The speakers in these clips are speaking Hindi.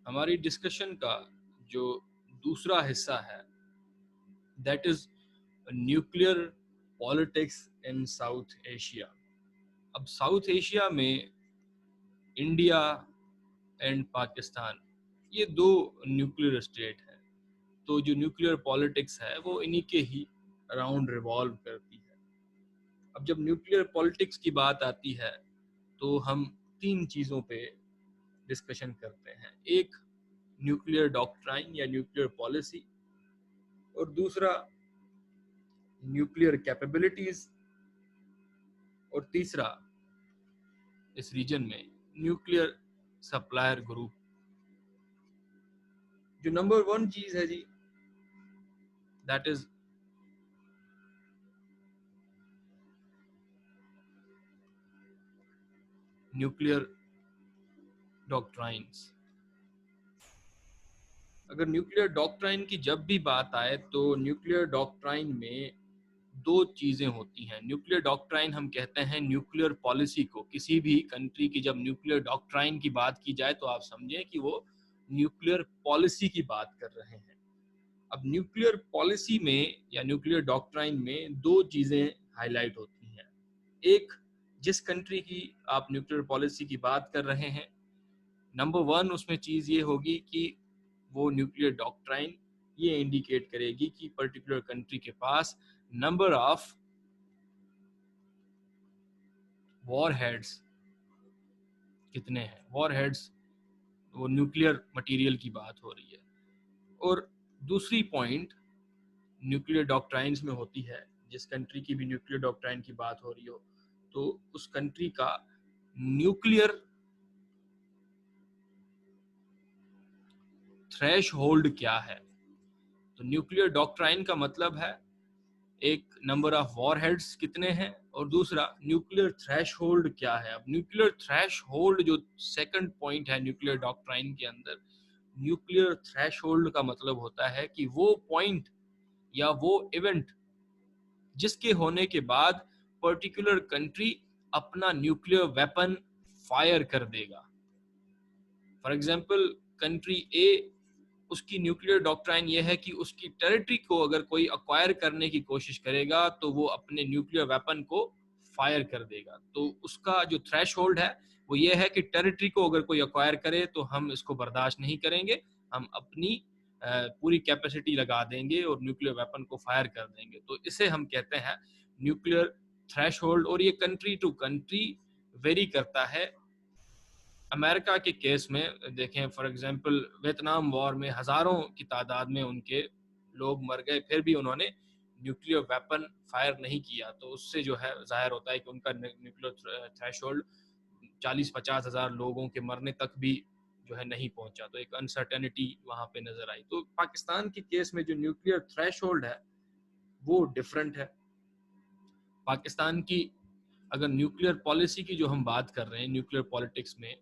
हमारी डिस्कशन का जो दूसरा हिस्सा है that is nuclear politics in south Asia. अब साउथ एशिया में इंडिया एंड पाकिस्तान ये दो न्यूक्लियर स्टेट हैं, तो जो न्यूक्लियर पॉलिटिक्स है वो इन्हीं के ही अराउंड रिवॉल्व करती है। अब जब न्यूक्लियर पॉलिटिक्स की बात आती है तो हम तीन चीज़ों पे डिस्कशन करते हैं। एक न्यूक्लियर डॉक्ट्राइन या न्यूक्लियर पॉलिसी, और दूसरा न्यूक्लियर कैपेबिलिटीज, और तीसरा इस रीजन में न्यूक्लियर सप्लायर ग्रुप। जो नंबर वन चीज है जी दैट इज न्यूक्लियर डॉक्ट्राइन्स। अगर न्यूक्लियर डॉक्ट्राइन की जब भी बात आए तो न्यूक्लियर डॉक्ट्राइन में दो चीजें होती हैं। न्यूक्लियर डॉक्ट्राइन हम कहते हैं न्यूक्लियर पॉलिसी को। किसी भी कंट्री की जब न्यूक्लियर डॉक्ट्राइन की बात की जाए तो आप समझें कि वो न्यूक्लियर पॉलिसी की बात कर रहे हैं। अब न्यूक्लियर पॉलिसी में या न्यूक्लियर डॉक्ट्राइन में दो चीजें हाईलाइट होती हैं। एक, जिस कंट्री की आप न्यूक्लियर पॉलिसी की बात कर रहे हैं, नंबर वन उसमें चीज ये होगी कि वो न्यूक्लियर डॉक्ट्राइन ये इंडिकेट करेगी कि पर्टिकुलर कंट्री के पास नंबर ऑफ वॉर हेड्स कितने हैं। वॉर हेड्स वो न्यूक्लियर मटेरियल की बात हो रही है। और दूसरी पॉइंट न्यूक्लियर डॉक्ट्राइन्स में होती है, जिस कंट्री की भी न्यूक्लियर डॉक्ट्राइन की बात हो रही हो तो उस कंट्री का न्यूक्लियर थ्रेश होल्ड क्या है। तो न्यूक्लियर डॉक्ट्राइन का मतलब है एक नंबर ऑफ वॉर हेड्स कितने हैं, और दूसरा न्यूक्लियर थ्रेश होल्ड क्या है। अब न्यूक्लियर थ्रेश होल्ड जो सेकंड पॉइंट है न्यूक्लियर डॉक्ट्राइन के अंदर, न्यूक्लियर थ्रेश होल्ड का मतलब होता है कि वो पॉइंट या वो इवेंट जिसके होने के बाद पर्टिकुलर कंट्री अपना न्यूक्लियर वेपन फायर कर देगा। फॉर एग्जांपल कंट्री ए, उसकी न्यूक्लियर डॉक्ट्राइन ये है कि उसकी टेरिटरी को अगर कोई अक्वायर करने की कोशिश करेगा तो वो अपने न्यूक्लियर वेपन को फायर कर देगा। तो उसका जो थ्रेशहोल्ड है वो ये है कि टेरिटरी को अगर कोई अक्वायर करे तो हम इसको बर्दाश्त नहीं करेंगे, हम अपनी पूरी कैपेसिटी लगा देंगे और न्यूक्लियर वेपन को फायर कर देंगे। तो इसे हम कहते हैं न्यूक्लियर थ्रेशहोल्ड। और ये कंट्री टू कंट्री वेरी करता है। अमेरिका के केस में देखें, फॉर एग्जांपल वियतनाम वॉर में हज़ारों की तादाद में उनके लोग मर गए, फिर भी उन्होंने न्यूक्लियर वेपन फायर नहीं किया। तो उससे जो है जाहिर होता है कि उनका न्यूक्लियर थ्रेशोल्ड 40-50 हज़ार लोगों के मरने तक भी जो है नहीं पहुंचा। तो एक अनसर्टेनिटी वहाँ पे नजर आई। तो पाकिस्तान के केस में जो न्यूक्लियर थ्रेशोल्ड है वो डिफरेंट है। पाकिस्तान की अगर न्यूक्लियर पॉलिसी की जो हम बात कर रहे हैं, न्यूक्लियर पॉलिटिक्स में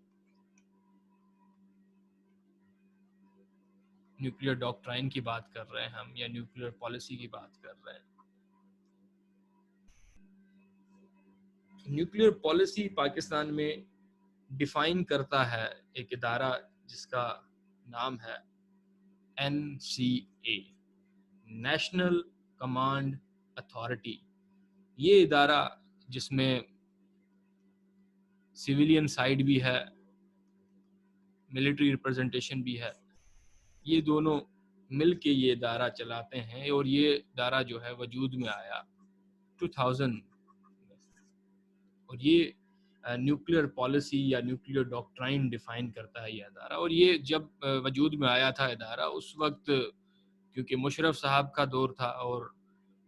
न्यूक्लियर डॉक्ट्राइन की बात कर रहे हैं हम या न्यूक्लियर पॉलिसी की बात कर रहे हैं। न्यूक्लियर पॉलिसी पाकिस्तान में डिफाइन करता है एक इदारा जिसका नाम है NCA, नेशनल कमांड अथॉरिटी। ये इदारा जिसमें सिविलियन साइड भी है, मिलिट्री रिप्रेजेंटेशन भी है, ये दोनों मिल के ये इदारा चलाते हैं। और ये इदारा जो है वजूद में आया 2000 में। और ये न्यूक्लियर पॉलिसी या न्यूक्लियर डॉक्ट्राइन डिफाइन करता है ये अदारा। और ये जब वजूद में आया था इदारा, उस वक्त क्योंकि मुशर्रफ साहब का दौर था और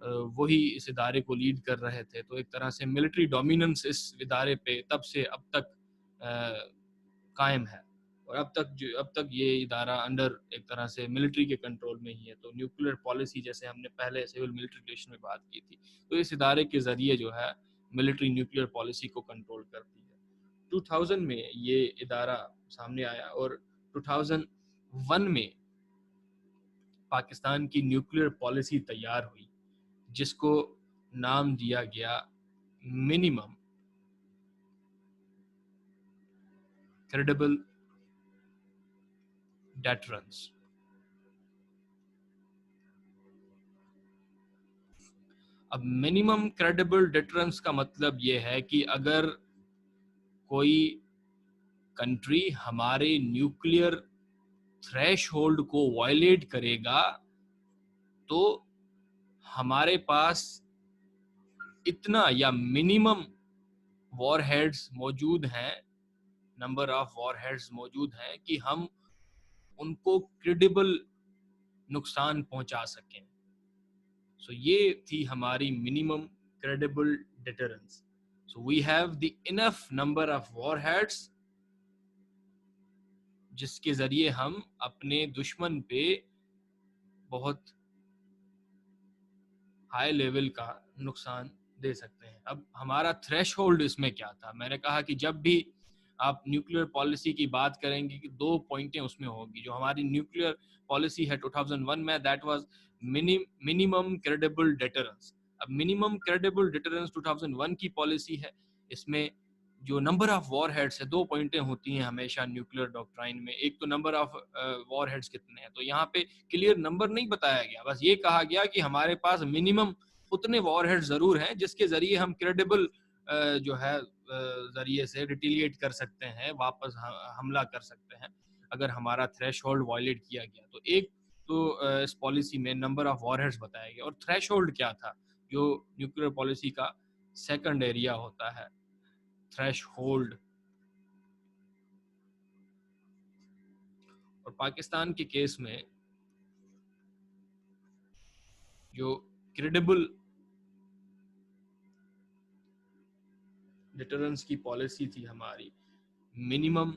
वही इस इदारे को लीड कर रहे थे, तो एक तरह से मिलिट्री डोमिनेंस इस इदारे पे तब से अब तक कायम है। और अब तक ये इदारा अंडर एक तरह से मिलिट्री के कंट्रोल में ही है। तो न्यूक्लियर पॉलिसी, जैसे हमने पहले सिविल मिलिट्री रिलेशन में बात की थी, तो इस इदारे के ज़रिए जो है मिलिट्री न्यूक्लियर पॉलिसी को कंट्रोल करती है। 2000 में ये इदारा सामने आया और 2001 में पाकिस्तान की न्यूक्लियर पॉलिसी तैयार हुई, जिसको नाम दिया गया मिनिमम क्रेडिबल deterrence. अब मिनिमम क्रेडिबल डिटरेंस का मतलब ये है कि अगर कोई कंट्री हमारे न्यूक्लियर थ्रेशहोल्ड को वायलेट करेगा तो हमारे पास इतना या मिनिमम वॉरहेड्स मौजूद हैं, नंबर ऑफ वॉरहेड्स मौजूद हैं कि हम उनको क्रेडिबल नुकसान पहुंचा सकें. सो ये थी हमारी minimum credible deterrence. So we have the enough number of warheads जिसके जरिए हम अपने दुश्मन पे बहुत हाई लेवल का नुकसान दे सकते हैं. अब हमारा थ्रेशहोल्ड इसमें क्या था? मैंने कहा कि जब भी आप न्यूक्लियर पॉलिसी की बात करेंगे कि दो पॉइंटें उसमें होगी. जो हमारी न्यूक्लियर पॉलिसी है 2001 में, that was minimum credible deterrence. अब मिनिमम क्रेडिबल डिटरेंस 2001 की पॉलिसी है. इसमें जो नंबर ऑफ वॉर हेड्स है, दो पॉइंटें होती हैं हमेशा न्यूक्लियर डॉक्ट्राइन में. एक तो नंबर ऑफ वॉर हेड्स कितने हैं, तो यहाँ पे क्लियर नंबर नहीं बताया गया, बस ये कहा गया कि हमारे पास मिनिमम उतने वॉर हेड्स जरूर हैं जिसके जरिए हम क्रेडिबल जो है जरिए से रिटेलिएट कर सकते हैं, वापस हमला कर सकते हैं अगर हमारा थ्रेशहोल्ड वायलेट किया गया. तो एक तो इस पॉलिसी में नंबर ऑफ वॉरहेड्स बताया गया. और थ्रेशहोल्ड क्या था, जो न्यूक्लियर पॉलिसी का सेकंड एरिया होता है, थ्रेशहोल्ड. और पाकिस्तान के केस में जो क्रेडिबल डिटरेंस की पॉलिसी थी हमारी, मिनिमम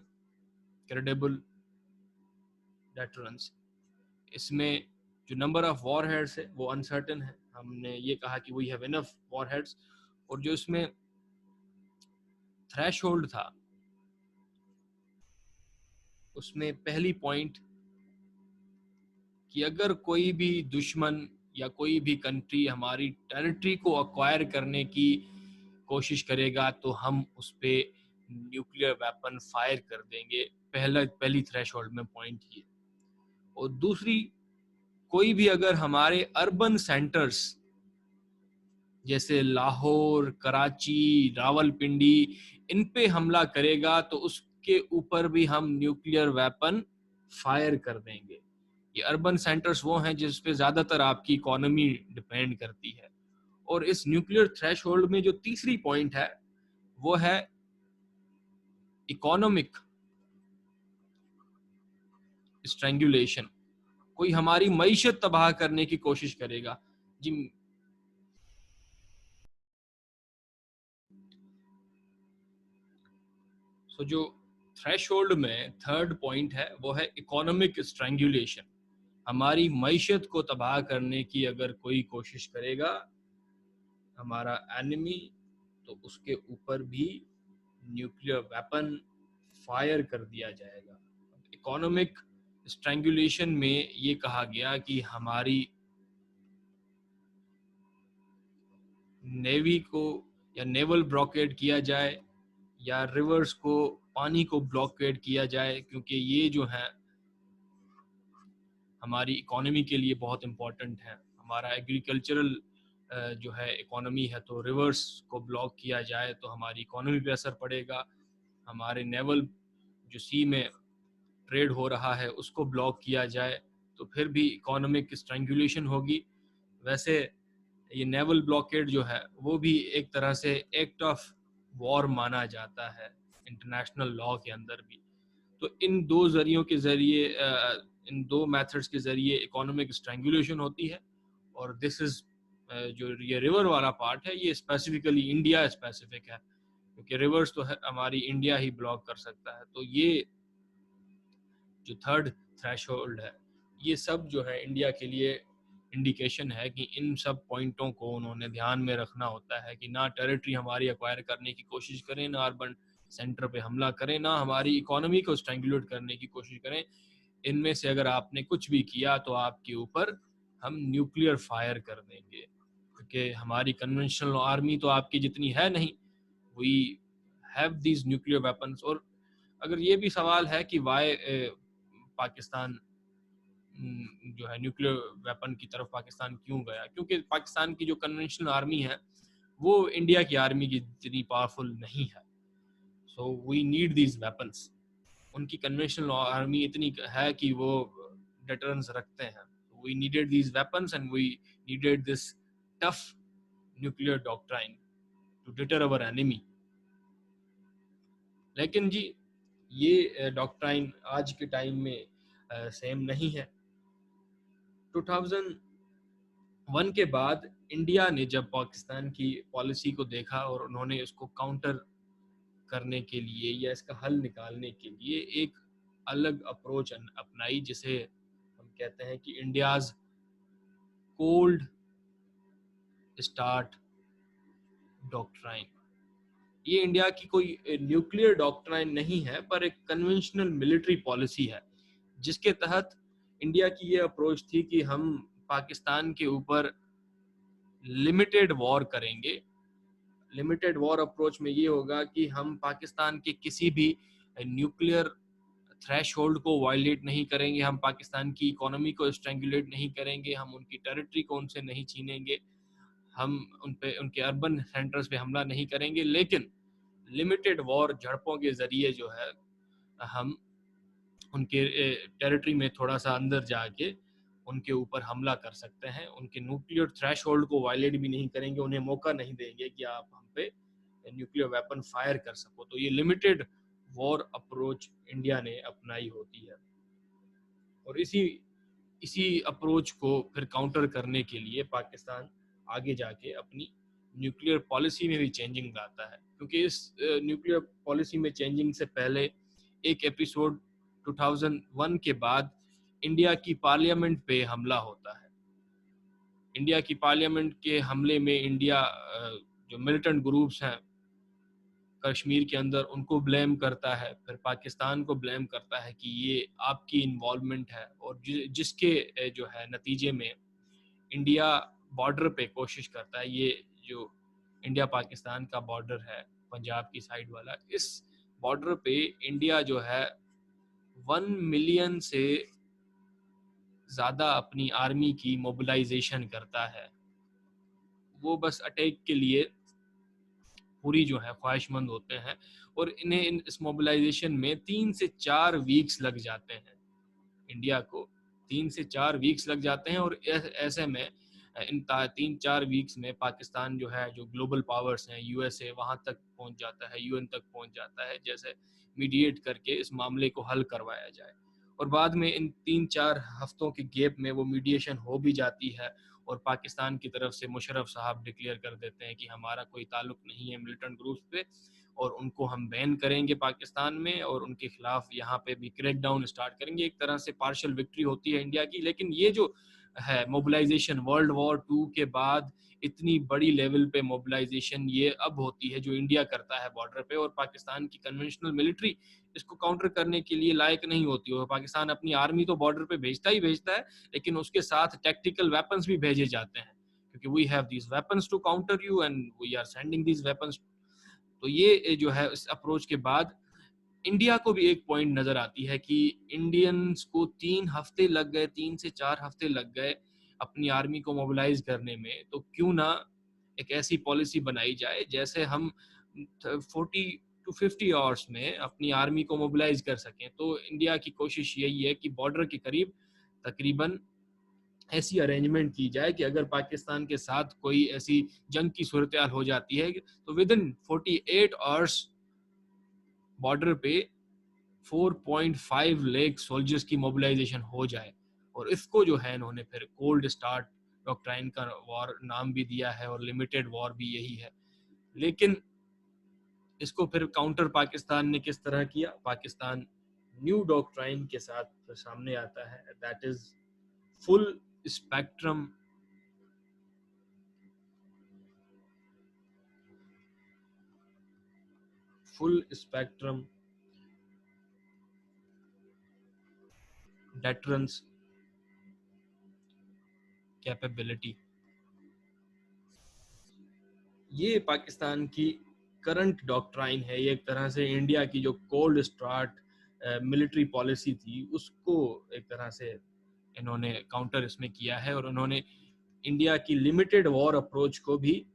क्रेडिबल डिटरेंस, इसमें जो नंबर ऑफ वॉरहेड्स है वो अनसर्टेन है. हमने ये कहा कि वी हैव इनफ वॉरहेड्स. और जो इसमें थ्रेशहोल्ड था उसमें पहली पॉइंट कि अगर कोई भी दुश्मन या कोई भी कंट्री हमारी टेरिटरी को अक्वायर करने की कोशिश करेगा तो हम उस पर न्यूक्लियर वेपन फायर कर देंगे. पहली थ्रेशहोल्ड में पॉइंट ये. और दूसरी, कोई भी अगर हमारे अर्बन सेंटर्स जैसे लाहौर, कराची, रावलपिंडी, इन पे हमला करेगा तो उसके ऊपर भी हम न्यूक्लियर वेपन फायर कर देंगे. ये अर्बन सेंटर्स वो हैं जिस पे ज़्यादातर आपकी इकोनॉमी डिपेंड करती है. और इस न्यूक्लियर थ्रेशहोल्ड में जो तीसरी पॉइंट है वो है इकोनॉमिक स्ट्रेंगुलेशन. कोई हमारी मईशत तबाह करने की कोशिश करेगा. जी, सो जो थ्रेशहोल्ड में थर्ड पॉइंट है वो है इकोनॉमिक स्ट्रेंगुलेशन. हमारी मईशत को तबाह करने की अगर कोई कोशिश करेगा हमारा एनिमी, तो उसके ऊपर भी न्यूक्लियर वेपन फायर कर दिया जाएगा. इकोनॉमिक स्ट्रेंगुलेशन में ये कहा गया कि हमारी नेवी को या नेवल ब्लॉकेड किया जाए या रिवर्स को, पानी को ब्लॉकेड किया जाए, क्योंकि ये जो है हमारी इकोनॉमी के लिए बहुत इम्पोर्टेंट है. हमारा एग्रीकल्चरल जो है इकोनॉमी है, तो रिवर्स को ब्लॉक किया जाए तो हमारी इकोनॉमी पे असर पड़ेगा. हमारे नेवल जो सी में ट्रेड हो रहा है उसको ब्लॉक किया जाए तो फिर भी इकोनॉमिक स्ट्रेंगुलेशन होगी. वैसे ये नेवल ब्लॉकेड जो है वो भी एक तरह से एक्ट ऑफ वॉर माना जाता है इंटरनेशनल लॉ के अंदर भी. तो इन दो जरियों के जरिए, इन दो मेथड्स के जरिए इकोनॉमिक स्ट्रेंगुलेशन होती है. और दिस इज जो ये रिवर वाला पार्ट है ये स्पेसिफिकली इंडिया स्पेसिफिक है, क्योंकि रिवर्स तो है हमारी इंडिया ही ब्लॉक कर सकता है. तो ये जो थर्ड थ्रेशहोल्ड है ये सब जो है इंडिया के लिए इंडिकेशन है कि इन सब पॉइंटों को उन्होंने ध्यान में रखना होता है कि ना टेरिटरी हमारी एक्वायर करने की कोशिश करें, ना अर्बन सेंटर पे हमला करें, ना हमारी इकोनॉमी को स्ट्रेंगुलेट करने की कोशिश करें. इनमें से अगर आपने कुछ भी किया तो आपके ऊपर हम न्यूक्लियर फायर कर देंगे, क्योंकि हमारी कन्वेंशनल आर्मी तो आपकी जितनी है नहीं. We have these nuclear weapons. और अगर ये भी सवाल है कि वाई पाकिस्तान जो है न्यूक्लियर वेपन की तरफ पाकिस्तान क्यों गया, क्योंकि पाकिस्तान की जो कन्वेंशनल आर्मी है वो इंडिया की आर्मी की जितनी पावरफुल नहीं है। So we need these weapons. उनकी कन्वेंशनल आर्मी इतनी है कि वो डिटरेंस रखते हैं। We needed these weapons and we needed this tough nuclear doctrine to deter our enemy. लेकिन जी ये डॉक्ट्राइन आज के टाइम में सेम नहीं है। 2001 के बाद इंडिया ने जब पाकिस्तान की पॉलिसी को देखा और उन्होंने उसको काउंटर करने के लिए या इसका हल निकालने के लिए एक अलग अप्रोच अपनाई, जिसे हम कहते हैं कि इंडियाज कोल्ड स्टार्ट डॉक्ट्राइन। ये इंडिया की कोई न्यूक्लियर डॉक्ट्राइन नहीं है, पर एक कन्वेंशनल मिलिट्री पॉलिसी है, जिसके तहत इंडिया की ये अप्रोच थी कि हम पाकिस्तान के ऊपर लिमिटेड वॉर करेंगे। लिमिटेड वॉर अप्रोच में ये होगा कि हम पाकिस्तान के किसी भी न्यूक्लियर थ्रेशहोल्ड को वायलेट नहीं करेंगे, हम पाकिस्तान की इकोनॉमी को स्ट्रेंगुलेट नहीं करेंगे, हम उनकी टेरिटरी को उनसे नहीं छीनेंगे, हम उनके अर्बन सेंटर्स पे हमला नहीं करेंगे, लेकिन लिमिटेड वॉर झड़पों के जरिए जो है हम उनके टेरिटरी में थोड़ा सा अंदर जाके उनके ऊपर हमला कर सकते हैं। उनके न्यूक्लियर थ्रेशहोल्ड को वायलेट भी नहीं करेंगे, उन्हें मौका नहीं देंगे कि आप हम पे न्यूक्लियर वेपन फायर कर सको। तो ये लिमिटेड वॉर अप्रोच इंडिया ने अपनाई होती है। और इसी अप्रोच को फिर काउंटर करने के लिए पाकिस्तान आगे जाके अपनी न्यूक्लियर पॉलिसी में भी चेंजिंग लाता है, क्योंकि इस न्यूक्लियर पॉलिसी में चेंजिंग से पहले एक एपिसोड 2001 के बाद इंडिया की पार्लियामेंट पे हमला होता है। इंडिया की पार्लियामेंट के हमले में इंडिया जो मिलिटेंट ग्रुप्स हैं कश्मीर के अंदर उनको ब्लेम करता है, फिर पाकिस्तान को ब्लेम करता है कि ये आपकी इन्वॉल्वमेंट है, और जिसके जो है नतीजे में इंडिया बॉर्डर पे कोशिश करता है। ये जो इंडिया पाकिस्तान का बॉर्डर है पंजाब की साइड वाला, इस बॉर्डर पे इंडिया जो है 1 मिलियन से ज़्यादा अपनी आर्मी की मोबिलाइजेशन करता है। वो बस अटैक के लिए पूरी जो है ख्वाहिशमंद होते हैं, और इन्हें इस मोबिलाइजेशन में 3 से 4 वीक्स लग जाते हैं। इंडिया को 3 से 4 वीक्स लग जाते हैं, और ऐसे में इन 3-4 वीक्स में पाकिस्तान जो है, जो ग्लोबल पावर्स हैं, यूएसए वहाँ तक पहुँच जाता है, यूएन तक पहुँच जाता है, जैसे मीडिएट करके इस मामले को हल करवाया जाए। और बाद में इन 3-4 हफ्तों के गैप में वो मीडिएशन हो भी जाती है, और पाकिस्तान की तरफ से मुशर्रफ साहब डिक्लेयर कर देते हैं कि हमारा कोई ताल्लुक नहीं है मिलिटेंट ग्रुप्स पे, और उनको हम बैन करेंगे पाकिस्तान में, और उनके खिलाफ यहाँ पे भी क्रैकडाउन स्टार्ट करेंगे। एक तरह से पार्शियल विक्ट्री होती है इंडिया की। लेकिन ये जो है मोबिलाइजेशन वर्ल्ड वॉर 2 के बाद इतनी बड़ी लेवल पे मोबिलाइजेशन ये अब होती है जो इंडिया करता है बॉर्डर पे, और पाकिस्तान की कन्वेंशनल मिलिट्री इसको काउंटर करने के लिए लायक नहीं होती। और पाकिस्तान अपनी आर्मी तो बॉर्डर पे भेजता ही भेजता है, लेकिन उसके साथ टैक्टिकल वेपन्स भी भेजे जाते हैं, क्योंकि we have these weapons to counter you and we are sending these weapons. तो ये जो है इस अप्रोच के बाद इंडिया को भी एक पॉइंट नजर आती है कि इंडियंस को 3 हफ्ते लग गए, 3 से 4 हफ्ते लग गए अपनी आर्मी को मोबिलाइज करने में, तो क्यों ना एक ऐसी पॉलिसी बनाई जाए जैसे हम 40 to 50 आवर्स में अपनी आर्मी को मोबिलाइज कर सकें। तो इंडिया की कोशिश यही है कि बॉर्डर के करीब तकरीबन ऐसी अरेंजमेंट की जाए कि अगर पाकिस्तान के साथ कोई ऐसी जंग की सूरत हो जाती है, तो विद इन 48 आवर्स बॉर्डर पे 4.5 लाख सोल्जर्स की मोबिलाइजेशन हो जाए। और इसको जो है इन्होंने फिर कोल्ड स्टार्ट डॉक्ट्राइन का वॉर नाम भी दिया है, और लिमिटेड वॉर भी यही है। लेकिन इसको फिर काउंटर पाकिस्तान ने किस तरह किया? पाकिस्तान न्यू डॉक्ट्राइन के साथ फिर सामने आता है, that is full spectrum deterrence capability. ये पाकिस्तान की करंट डॉक्ट्राइन है। ये एक तरह से इंडिया की जो कोल्ड स्टार्ट मिलिट्री पॉलिसी थी उसको एक तरह से इन्होंने काउंटर इसमें किया है, और उन्होंने इंडिया की लिमिटेड वॉर अप्रोच को भी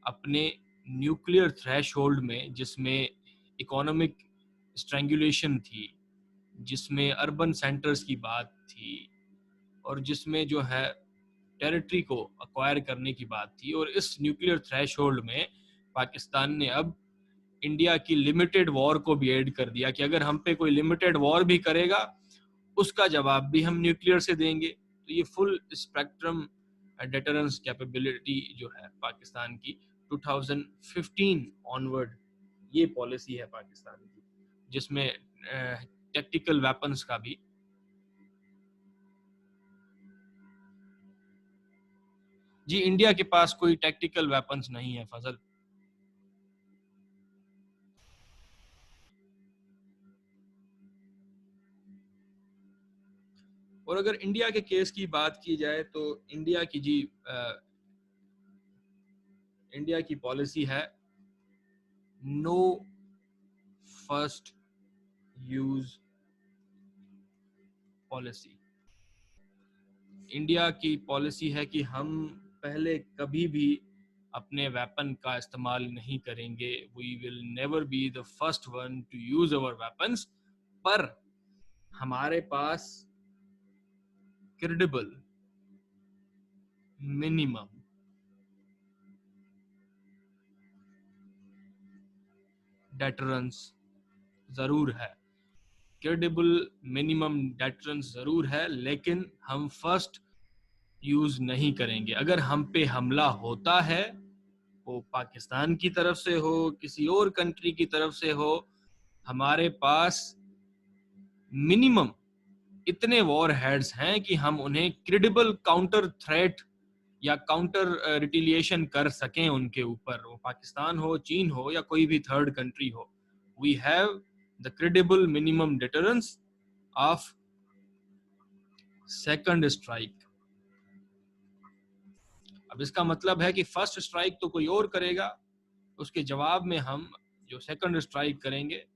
अपने न्यूक्लियर थ्रेशोल्ड में, जिसमें इकोनॉमिक स्ट्रैंगुलेशन थी, जिसमें अर्बन सेंटर्स की बात थी, और जिसमें जो है टेरिटरी को अक्वायर करने की बात थी, और इस न्यूक्लियर थ्रेशोल्ड में पाकिस्तान ने अब इंडिया की लिमिटेड वॉर को भी ऐड कर दिया कि अगर हम पे कोई लिमिटेड वॉर भी करेगा उसका जवाब भी हम न्यूक्लियर से देंगे। तो ये फुल स्पेक्ट्रम डेटरेंस कैपेबिलिटी जो है पाकिस्तान की 2015 ऑनवर्ड, ये पॉलिसी है पाकिस्तान की, जिसमें टैक्टिकल वेपन्स का भी। जी, इंडिया के पास कोई टैक्टिकल वेपन्स नहीं है फजल। और अगर इंडिया के केस की बात की जाए तो इंडिया की पॉलिसी है no first use policy. India की पॉलिसी है कि हम पहले कभी भी अपने वेपन का इस्तेमाल नहीं करेंगे, we will never be the first one to use our weapons, पर हमारे पास क्रेडिबल मिनिमम डेटरेंस जरूर है, क्रेडिबल मिनिमम डेटरेंस जरूर है, लेकिन हम फर्स्ट यूज नहीं करेंगे। अगर हम पे हमला होता है, वो पाकिस्तान की तरफ से हो, किसी और कंट्री की तरफ से हो, हमारे पास मिनिमम इतने वॉर हेड्स हैं कि हम उन्हें क्रेडिबल काउंटर थ्रेट या काउंटर रिटिलिएशन कर सकें उनके ऊपर, वो पाकिस्तान हो, चीन हो, या कोई भी थर्ड कंट्री हो। We have the credible minimum deterrence of second strike. अब इसका मतलब है कि फर्स्ट स्ट्राइक तो कोई और करेगा, उसके जवाब में हम जो सेकंड स्ट्राइक करेंगे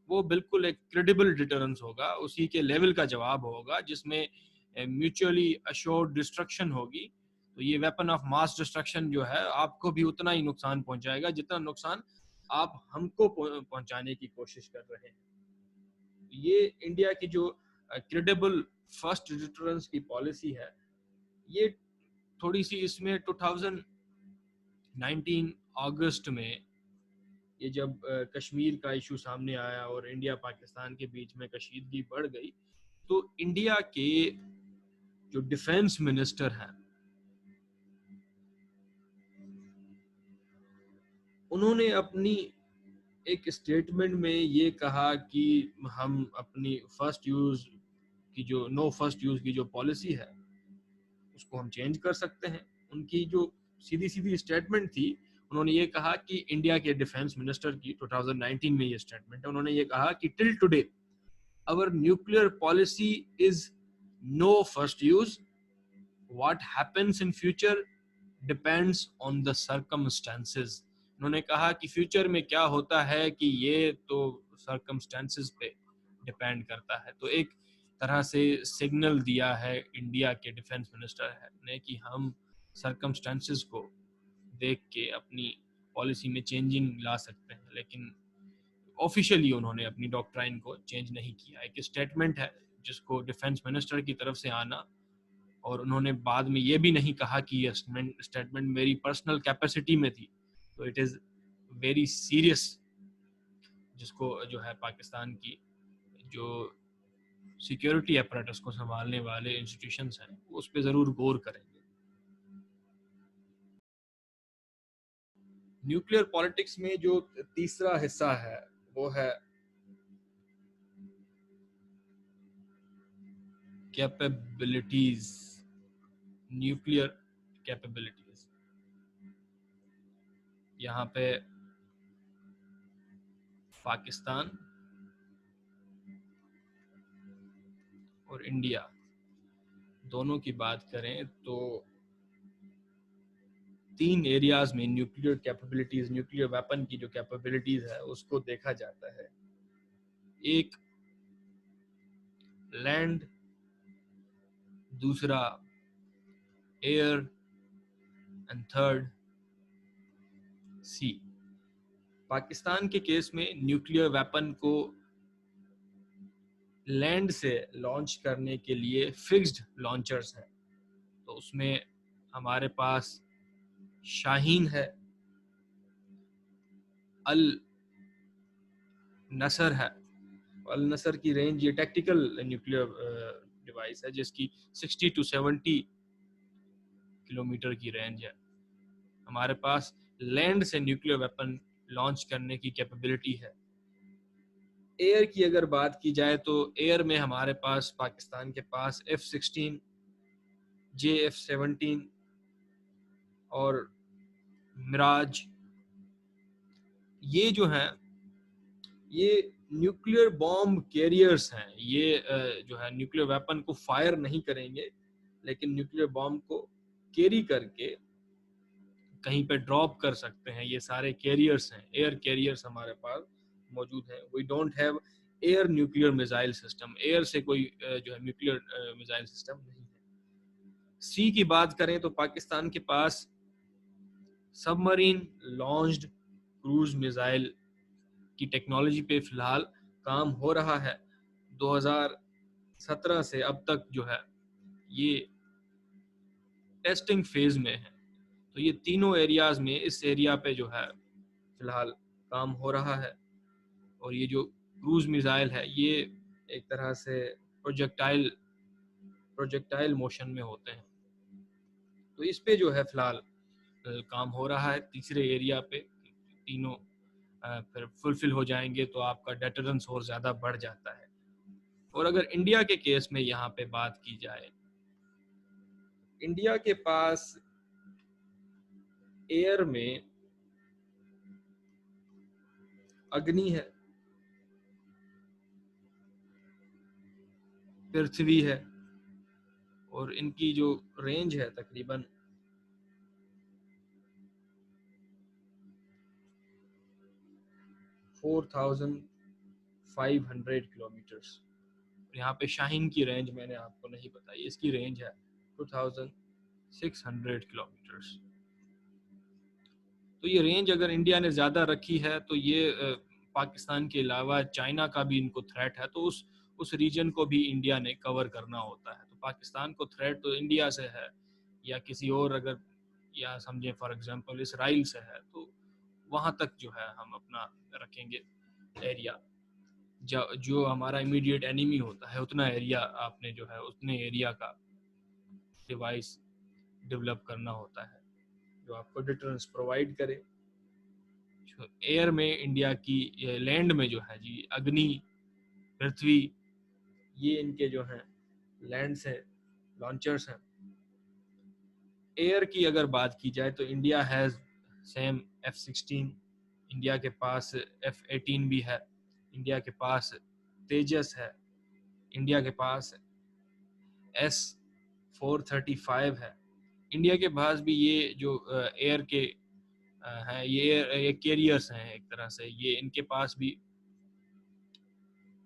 वो बिल्कुल एक क्रेडिबल डिटरेंस होगा, उसी के लेवल का जवाब होगा, जिसमें म्यूचुअली अश्योर्ड डिस्ट्रक्शन होगी। तो ये वेपन ऑफ मास डिस्ट्रक्शन जो है आपको भी उतना ही नुकसान पहुंचाएगा जितना नुकसान आप हमको पहुंचाने की कोशिश कर रहे हैं। ये इंडिया की जो क्रेडिबल फर्स्ट डिटरेंस की पॉलिसी है, ये थोड़ी सी इसमें 2019 अगस्त में ये जब कश्मीर का इशू सामने आया और इंडिया पाकिस्तान के बीच में कशीदगी बढ़ गई, तो इंडिया के जो डिफेंस मिनिस्टर हैं उन्होंने अपनी एक स्टेटमेंट में ये कहा कि हम अपनी फर्स्ट यूज की जो नो फर्स्ट यूज की जो पॉलिसी है उसको हम चेंज कर सकते हैं। उनकी जो सीधी सीधी स्टेटमेंट थी, उन्होंने ये कहा कि इंडिया के डिफेंस मिनिस्टर की 2019 में ये स्टेटमेंट है, उन्होंने ये कहा कि till today our nuclear policy is no first use, what happens in future depends on the circumstances। उन्होंने कहा कि फ्यूचर में क्या होता है कि ये तो सर्कमस्टेंसेस पे डिपेंड करता है। तो एक तरह से सिग्नल दिया है इंडिया के डिफेंस मिनिस्टर ने कि हम सर्कमस्टेंसेस को देख के अपनी पॉलिसी में चेंजिंग ला सकते हैं, लेकिन ऑफिशियली उन्होंने अपनी डॉक्ट्राइन को चेंज नहीं किया। एक स्टेटमेंट है जिसको डिफेंस मिनिस्टर की तरफ से आना, और उन्होंने बाद में ये भी नहीं कहा कि ये स्टेटमेंट मेरी पर्सनल कैपेसिटी में थी। तो इट इज़ वेरी सीरियस, जिसको जो है पाकिस्तान की जो सिक्योरिटी अपरेटस को संभालने वाले इंस्टीट्यूशंस हैं उस पर ज़रूर गौर करेंगे। न्यूक्लियर पॉलिटिक्स में जो तीसरा हिस्सा है वो है कैपेबिलिटीज, न्यूक्लियर कैपेबिलिटीज। यहाँ पे पाकिस्तान और इंडिया दोनों की बात करें तो 3 एरियाज में न्यूक्लियर कैपेबिलिटीज, न्यूक्लियर वेपन की जो कैपेबिलिटीज है उसको देखा जाता है। एक लैंड, दूसरा air and third sea. Pakistan के केस में न्यूक्लियर वेपन को लैंड से लॉन्च करने के लिए फिक्स्ड लॉन्चर्स हैं। तो उसमें हमारे पास शाहीन है, अल नसर है। अल नसर की रेंज, ये टैक्टिकल न्यूक्लियर डिवाइस है जिसकी 60 to 70 किलोमीटर की रेंज है। हमारे पास लैंड से न्यूक्लियर वेपन लॉन्च करने की कैपेबिलिटी है। एयर की अगर बात की जाए तो एयर में हमारे पास पाकिस्तान के पास F-16, JF-17 और मिराज, ये जो हैं ये न्यूक्लियर बॉम्ब कैरियर्स हैं। ये जो है न्यूक्लियर वेपन को फायर नहीं करेंगे, लेकिन न्यूक्लियर बॉम्ब को कैरी करके कहीं पे ड्रॉप कर सकते हैं। ये सारे कैरियर्स हैं, एयर कैरियर्स हमारे पास मौजूद हैं। We don't have air nuclear missile system, air से कोई जो है न्यूक्लियर मिसाइल सिस्टम नहीं है। सी की बात करें तो पाकिस्तान के पास सबमरीन लॉन्च्ड क्रूज मिसाइल की टेक्नोलॉजी पे फिलहाल काम हो रहा है। 2017 से अब तक जो है ये टेस्टिंग फेज में है। तो ये तीनों एरियाज में, इस एरिया पे जो है फिलहाल काम हो रहा है। और ये जो क्रूज मिसाइल है ये एक तरह से प्रोजेक्टाइल मोशन में होते हैं। तो इस पे जो है फिलहाल काम हो रहा है। तीसरे एरिया पे तीनों फिर फुलफिल हो जाएंगे तो आपका डेटरेंस और ज़्यादा बढ़ जाता है। और अगर इंडिया के केस में यहाँ पे बात की जाए, इंडिया के पास एयर में अग्नि है, पृथ्वी है, और इनकी जो रेंज है तकरीबन 4,500 किलोमीटर्स। यहाँ पे शाहीन की रेंज मैंने आपको नहीं बताई, इसकी रेंज है 2,600 किलोमीटर्स। तो ये रेंज अगर इंडिया ने ज़्यादा रखी है तो ये पाकिस्तान के अलावा चाइना का भी इनको थ्रेट है, तो उस रीजन को भी इंडिया ने कवर करना होता है। तो पाकिस्तान को थ्रेट तो इंडिया से है या किसी और, अगर या समझें फॉर एग्जांपल इसराइल से है, तो वहाँ तक जो है हम अपना रखेंगे एरिया। जो हमारा इमीडिएट एनिमी होता है उतना एरिया आपने जो है उतने एरिया का डिवाइस डेवलप करना होता है जो आपको डिटरेंस प्रोवाइड करे। एयर में इंडिया की लैंड में जो है जी अग्नि, पृथ्वी, ये इनके जो हैं लैंड से लॉन्चर्स हैं। एयर की अगर बात की जाए तो India has same F-16, India के पास F-18 भी है, इंडिया के पास तेजस है, इंडिया के पास S-435 है। इंडिया के पास भी ये जो एयर के हैं, ये कैरियर्स हैं एक तरह से, ये इनके पास भी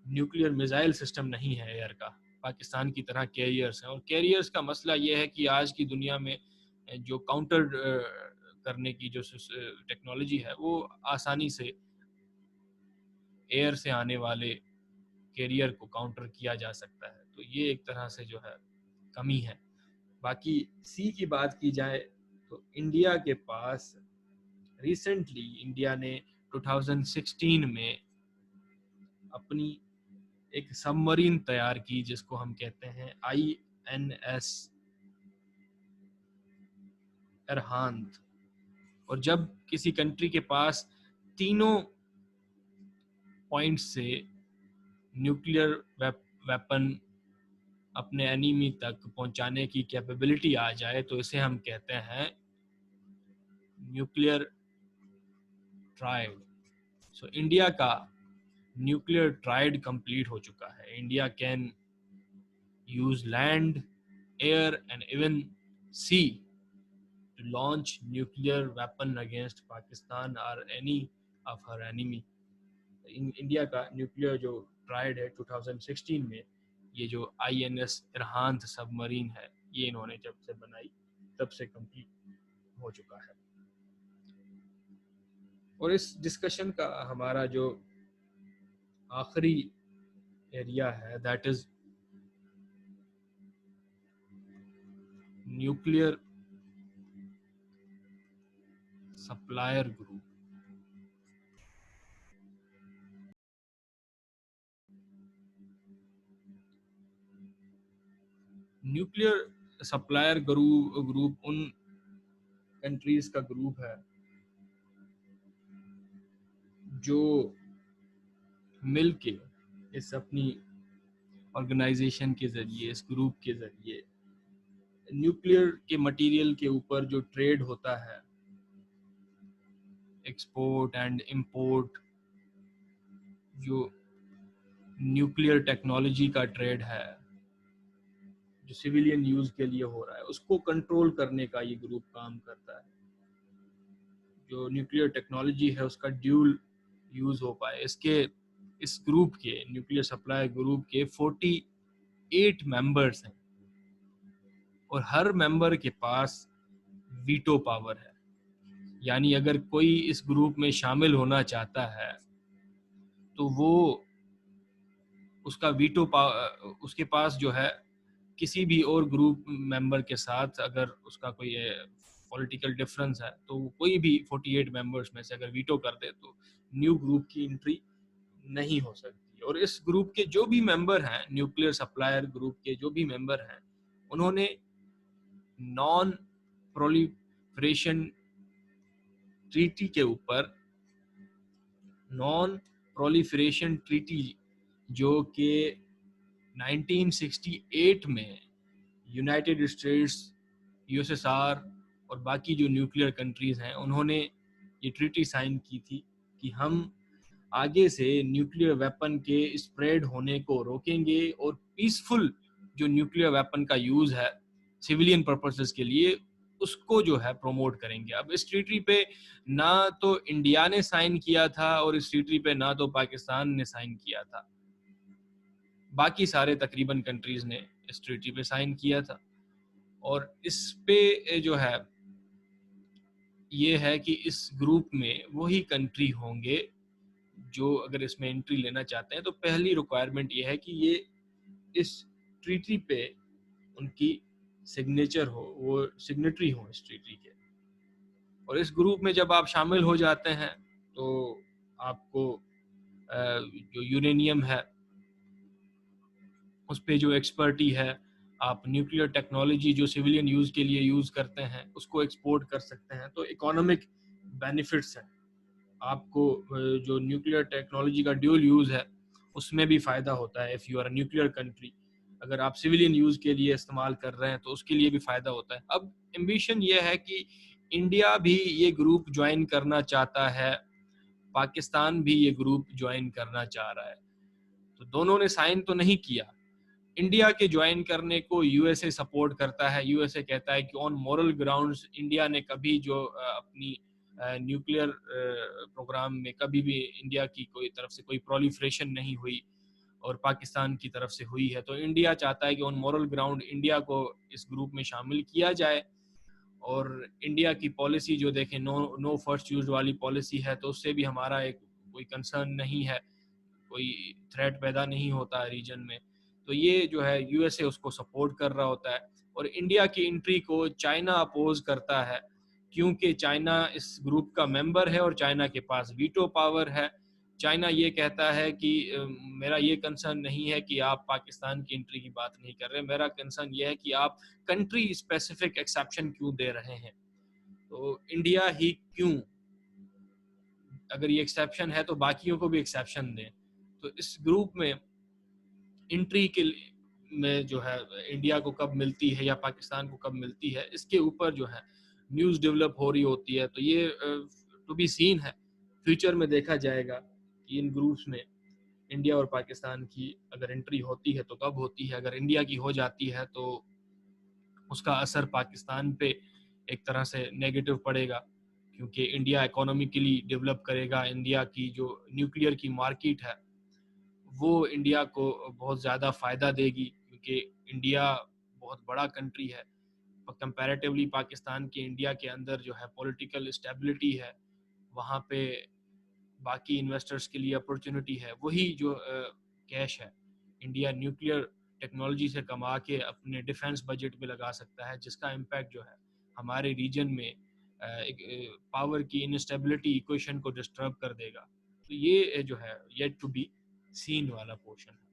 न्यूक्लियर मिसाइल सिस्टम नहीं है एयर का। पाकिस्तान की तरह कैरियर्स हैं, और कैरियर्स का मसला ये है कि आज की दुनिया में जो काउंटर करने की जो टेक्नोलॉजी है वो आसानी से एयर से आने वाले कैरियर को काउंटर किया जा सकता है। तो ये एक तरह से जो है कमी है। बाकी सी की बात की जाए तो इंडिया के पास रिसेंटली इंडिया ने 2016 में अपनी एक सबमरीन तैयार की जिसको हम कहते हैं INS अरहांत। और जब किसी कंट्री के पास तीनों पॉइंट से न्यूक्लियर वेपन अपने एनिमी तक पहुंचाने की कैपेबिलिटी आ जाए तो इसे हम कहते हैं न्यूक्लियर ट्राइड। सो इंडिया का न्यूक्लियर ट्राइड कंप्लीट हो चुका है। India can use land, air and even sea to launch nuclear weapon against Pakistan or any of her enemy. India का न्यूक्लियर जो ट्रायड है 2016 में, ये जो INS इरहांत सबमरीन है, ये इन्होंने जब से बनाई तब से कंप्लीट हो चुका है। और इस डिस्कशन का हमारा जो आखिरी एरिया है, that is nuclear supplier group. Nuclear supplier group उन कंट्रीज का ग्रुप है जो मिलके इस अपनी ऑर्गेनाइजेशन के जरिए, इस ग्रुप के जरिए न्यूक्लियर के मटेरियल के ऊपर जो ट्रेड होता है, एक्सपोर्ट एंड इंपोर्ट, जो न्यूक्लियर टेक्नोलॉजी का ट्रेड है जो सिविलियन यूज के लिए हो रहा है, उसको कंट्रोल करने का ये ग्रुप काम करता है। जो न्यूक्लियर टेक्नोलॉजी है उसका ड्यूल यूज हो पाए, इस ग्रुप के, न्यूक्लियर सप्लाई ग्रुप के 48 मेंबर्स हैं और हर मेंबर के पास वीटो पावर है। यानी अगर कोई इस ग्रुप में शामिल होना चाहता है तो वो उसका उसके पास जो है, किसी भी और ग्रुप मेंबर के साथ अगर उसका कोई पॉलिटिकल डिफरेंस है तो कोई भी 48 मेंबर्स में से अगर वीटो कर दे तो न्यू ग्रुप की एंट्री नहीं हो सकती। और इस ग्रुप के जो भी मेंबर हैं, न्यूक्लियर सप्लायर ग्रुप के जो भी मेंबर हैं, उन्होंने नॉन प्रोलिफरेशन ट्रीटी के ऊपर, नॉन प्रोलिफरेशन ट्रीटी जो कि 1968 में यूनाइटेड स्टेट्स, USSR और बाकी जो न्यूक्लियर कंट्रीज हैं, उन्होंने ये ट्रीटी साइन की थी कि हम आगे से न्यूक्लियर वेपन के स्प्रेड होने को रोकेंगे और पीसफुल जो न्यूक्लियर वेपन का यूज है सिविलियन पर्पसेस के लिए, उसको जो है प्रमोट करेंगे। अब इस ट्रीटी पे ना तो इंडिया ने साइन किया था और इस ट्रीटी पे ना तो पाकिस्तान ने साइन किया था, बाकी सारे तकरीबन कंट्रीज ने इस ट्रीटी पे साइन किया था। और इस पे जो है ये है कि इस ग्रुप में वही कंट्री होंगे जो अगर इसमें एंट्री लेना चाहते हैं तो पहली रिक्वायरमेंट ये है कि ये इस ट्रीटी पे उनकी सिग्नेचर हो, वो सिग्नेटरी हो इस ट्रीटी के। और इस ग्रुप में जब आप शामिल हो जाते हैं तो आपको जो यूरेनियम है उस पे जो एक्सपर्टी है, आप न्यूक्लियर टेक्नोलॉजी जो सिविलियन यूज के लिए यूज करते हैं उसको एक्सपोर्ट कर सकते हैं। तो इकोनॉमिक बेनिफिट्स हैं आपको। जो न्यूक्लियर टेक्नोलॉजी का ड्यूल यूज है उसमें भी फ़ायदा होता है। If you are a nuclear country, अगर आप सिविलियन यूज के लिए इस्तेमाल कर रहे हैं तो उसके लिए भी फ़ायदा होता है। अब एम्बिशन ये है कि इंडिया भी ये ग्रुप ज्वाइन करना चाहता है, पाकिस्तान भी ये ग्रुप ज्वाइन करना चाह रहा है। तो दोनों ने साइन तो नहीं किया। इंडिया के ज्वाइन करने को USA सपोर्ट करता है। USA कहता है कि ऑन मॉरल ग्राउंड्स इंडिया ने कभी जो अपनी न्यूक्लियर प्रोग्राम में कभी भी इंडिया की कोई तरफ से कोई प्रोलिफरेशन नहीं हुई और पाकिस्तान की तरफ से हुई है, तो इंडिया चाहता है कि ऑन मॉरल ग्राउंड इंडिया को इस ग्रुप में शामिल किया जाए। और इंडिया की पॉलिसी जो देखें, नो फर्स्ट यूज वाली पॉलिसी है, तो उससे भी हमारा एक कोई कंसर्न नहीं है, कोई थ्रेट पैदा नहीं होता है रीजन में। तो ये जो है USA उसको सपोर्ट कर रहा होता है। और इंडिया की एंट्री को चाइना अपोज करता है क्योंकि चाइना इस ग्रुप का मेंबर है और चाइना के पास वीटो पावर है। चाइना ये कहता है कि मेरा ये कंसर्न नहीं है कि आप पाकिस्तान की एंट्री की बात नहीं कर रहे, मेरा कंसर्न ये है कि आप कंट्री स्पेसिफिक एक्सेप्शन क्यों दे रहे हैं। तो इंडिया ही क्यों, अगर ये एक्सेप्शन है तो बाकियों को भी एक्सेप्शन दें। तो इस ग्रुप में एंट्री के में जो है इंडिया को कब मिलती है या पाकिस्तान को कब मिलती है, इसके ऊपर जो है न्यूज़ डेवलप हो रही होती है। तो ये टू बी सीन है, फ्यूचर में देखा जाएगा कि इन ग्रुप्स में इंडिया और पाकिस्तान की अगर एंट्री होती है तो कब होती है। अगर इंडिया की हो जाती है तो उसका असर पाकिस्तान पे एक तरह से नेगेटिव पड़ेगा क्योंकि इंडिया इकोनॉमिकली डेवलप करेगा, इंडिया की जो न्यूक्लियर की मार्केट है वो इंडिया को बहुत ज़्यादा फ़ायदा देगी, क्योंकि इंडिया बहुत बड़ा कंट्री है कंपैरेटिवली पाकिस्तान के। इंडिया के अंदर जो है पॉलिटिकल स्टेबिलिटी है, वहाँ पे बाकी इन्वेस्टर्स के लिए अपॉर्चुनिटी है। वही जो कैश है इंडिया न्यूक्लियर टेक्नोलॉजी से कमा के अपने डिफेंस बजट में लगा सकता है, जिसका इम्पैक्ट जो है हमारे रीजन में एक पावर की इनस्टेबिलिटी इक्वेशन को डिस्टर्ब कर देगा। तो ये जो है येट टू बी सीन वाला पोर्शन है।